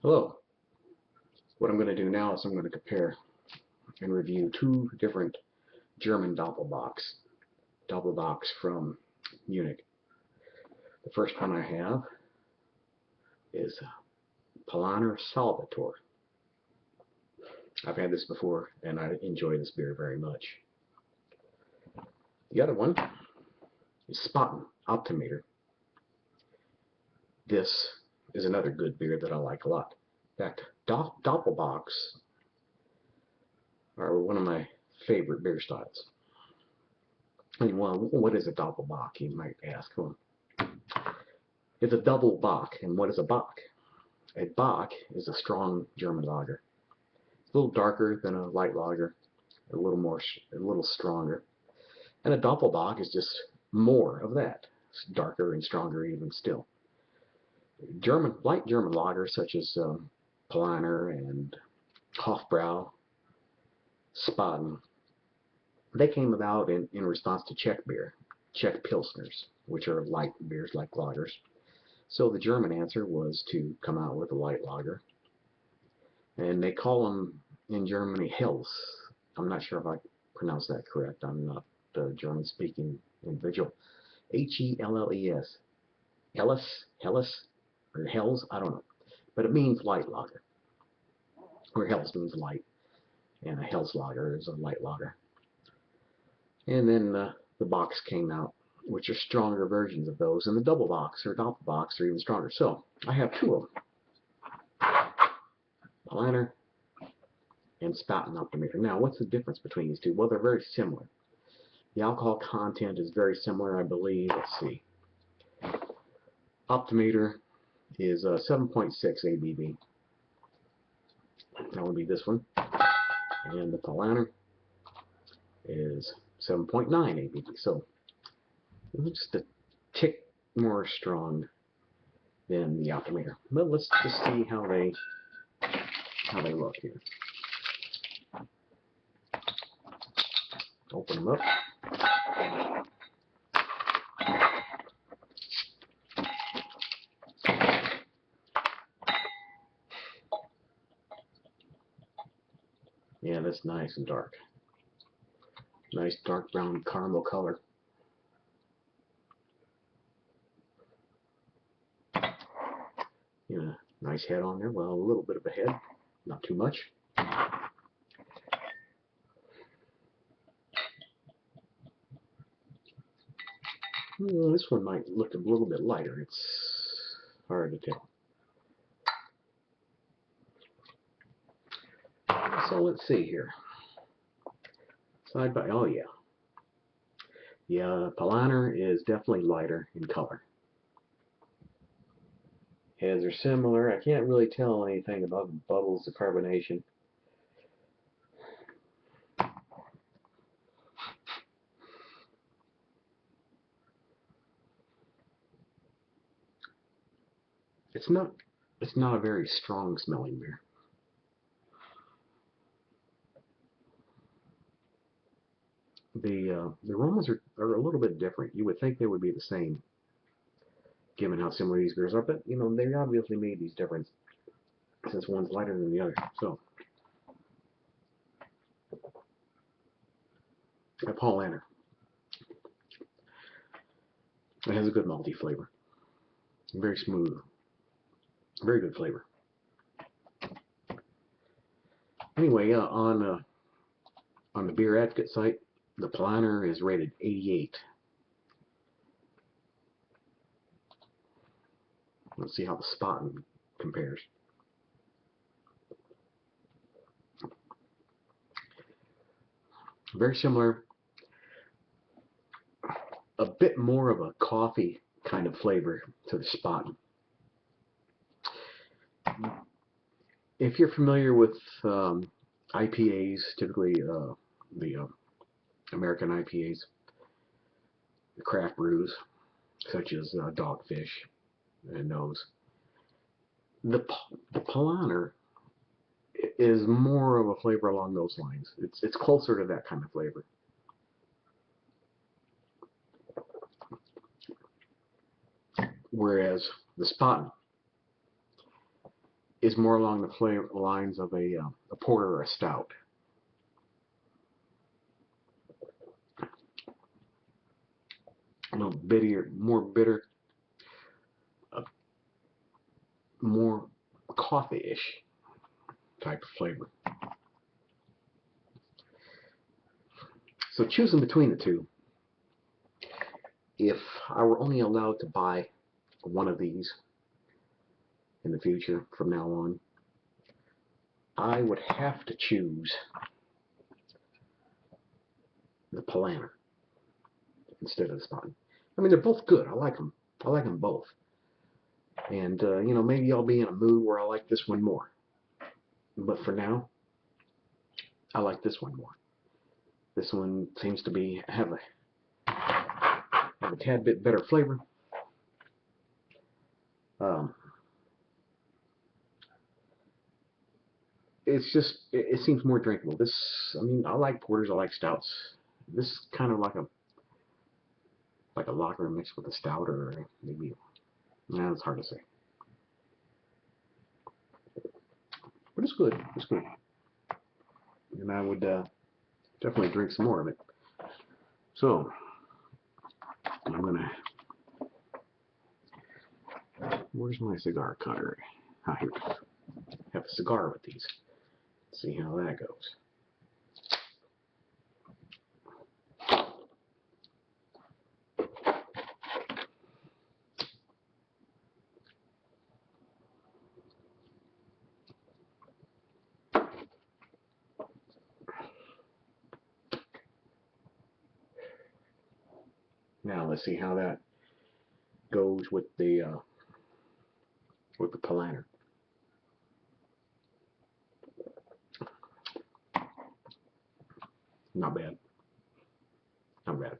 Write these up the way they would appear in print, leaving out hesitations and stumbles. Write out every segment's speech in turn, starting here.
Hello. What I'm going to do now is I'm going to compare and review two different German doppelbocks from Munich. The first one I have is Paulaner Salvator. I've had this before and I enjoy this beer very much. The other one is Spaten Optimator. This is another good beer that I like a lot. In fact, doppelbocks are one of my favorite beer styles. And well, what is a doppelbock, you might ask? Well, it's a double bock. And what is a bock? A bock is a strong German lager. It's a little darker than a light lager, a little stronger. And a doppelbock is just more of that. It's darker and stronger even still. Light German lagers such as Paulaner and Hofbrau, Spaten, they came about in response to Czech beer, Czech Pilsners, which are light beers like lagers. So the German answer was to come out with a light lager. And they call them in Germany Helles. I'm not sure if I pronounced that correct. I'm not a German speaking individual. H-E-L-L-E-S. Helles, or Helles, I don't know. But it means light lager. Where Helles means light. And a Helles lager is a light lager. And then the box came out, which are stronger versions of those. And the double box or doppelbocks are even stronger. So I have two of them. Paulaner and Spaten Optimator. Now, what's the difference between these two? Well, they're very similar. The alcohol content is very similar, I believe. Let's see. Optimator is 7.6 ABV. That would be this one. And the Paulaner is 7.9 ABV. So just a tick more strong than the Optimator. But let's just see how they look here. Open them up. Yeah, that's nice and dark. Nice dark brown caramel color. Yeah, nice head on there. Well, a little bit of a head, not too much. Well, this one might look a little bit lighter. It's hard to tell. So let's see here. Side by, oh yeah. Yeah, Paulaner is definitely lighter in color. Heads are similar. I can't really tell anything about the bubbles of carbonation. It's not a very strong smelling beer. The aromas are a little bit different. You would think they would be the same, given how similar these beers are, but you know, they obviously made these different since one's lighter than the other. So a Paulaner. It has a good malty flavor. Very smooth. Very good flavor. Anyway, on the Beer Advocate site, the Paulaner is rated 88. Let's see how the Spaten compares. Very similar. A bit more of a coffee kind of flavor to the Spaten. If you're familiar with IPAs, typically the American IPAs, the craft brews, such as Dogfish and those, the Paulaner is more of a flavor along those lines. It's closer to that kind of flavor. Whereas the Spaten is more along the flavor lines of a porter or a stout. A little bittier, more bitter, more coffee-ish type of flavor. So choosing between the two, if I were only allowed to buy one of these in the future from now on, I would have to choose the Paulaner instead of the Spaten. I mean, they're both good. I like them. I like them both. And you know, maybe I'll be in a mood where I like this one more. But for now, I like this one more. This one seems to have a tad bit better flavor. It seems more drinkable. This, I mean, I like porters, I like stouts. This is kind of like a lager mixed with a stout, or maybe, no, it's hard to say. But it's good. It's good. And I would definitely drink some more of it. So, I'm gonna. Where's my cigar cutter? Ah, here. Have a cigar with these. See how that goes. Now let's see how that goes with the Paulaner. Not bad. Not bad.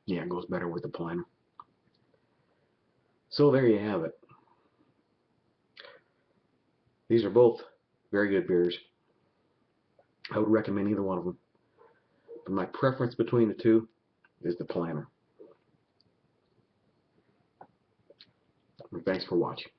Yeah, it goes better with the Paulaner. So there you have it. These are both very good beers. I would recommend either one of them. But my preference between the two is the Paulaner. Thanks for watching.